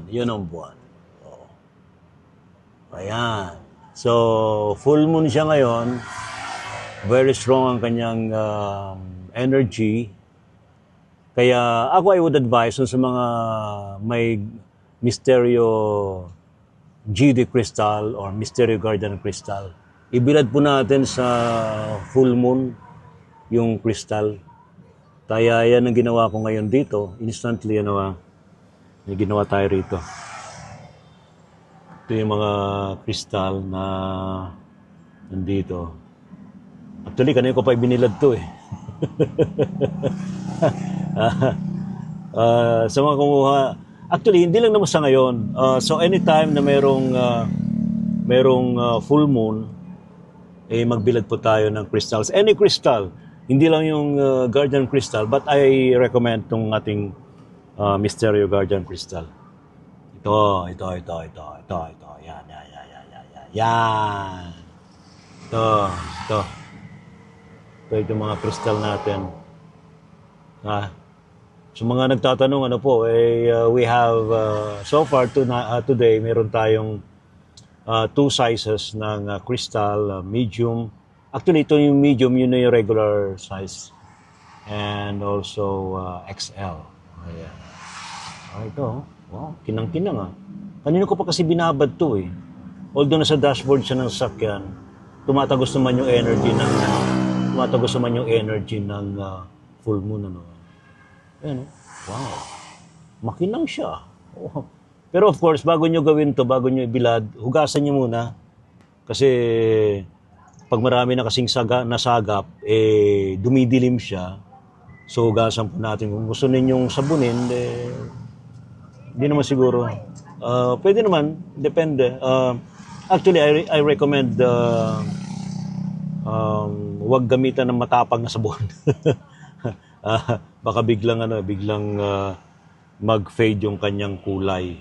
Yun ang buwan. Oh. Ayan. So, full moon siya ngayon. Very strong ang kanyang energy. Kaya ako I would advise sa mga may Misteryo GD crystal or Misteryo Guardian crystal, ibilad po natin sa full moon yung crystal. Kaya yan ang ginawa ko ngayon dito. Instantly, may ginawa tayo rito. Ito yung mga crystal na nandito. Actually, kanina ko pa ibinilad to eh. Sa mga kumuha, actually, hindi lang naman sa ngayon. So, anytime na merong full moon, magbilad po tayo ng crystals. Any crystal. Hindi lang yung Guardian Crystal, but I recommend itong ating Misteryo Guardian Crystal. Ito. Yan. Yan. Ito. Ito yung mga crystal natin. So mga nagtatanong, we have, so far today, meron tayong 2 sizes ng crystal, medium. Actually, ito yung medium, yun na yung regular size. And also XL. Ayan. Ito, wow, kinang-kinang Kanino ko pa kasi binabad to eh. Although nasa dashboard siya ng sasakyan, tumatagos naman yung energy ng full moon. Ayan, wow. Makinang siya. Oh. Pero of course, bago nyo gawin to, bago nyo ibilad, hugasan nyo muna. Kasi pag marami na kasing nasagap, dumidilim siya. So hugasan po natin. Kung gusto ninyong sabunin, hindi naman siguro. Pwede naman, depende. Actually, I recommend huwag gamitan ng matapang na sabon. Baka biglang mag-fade yung kanyang kulay.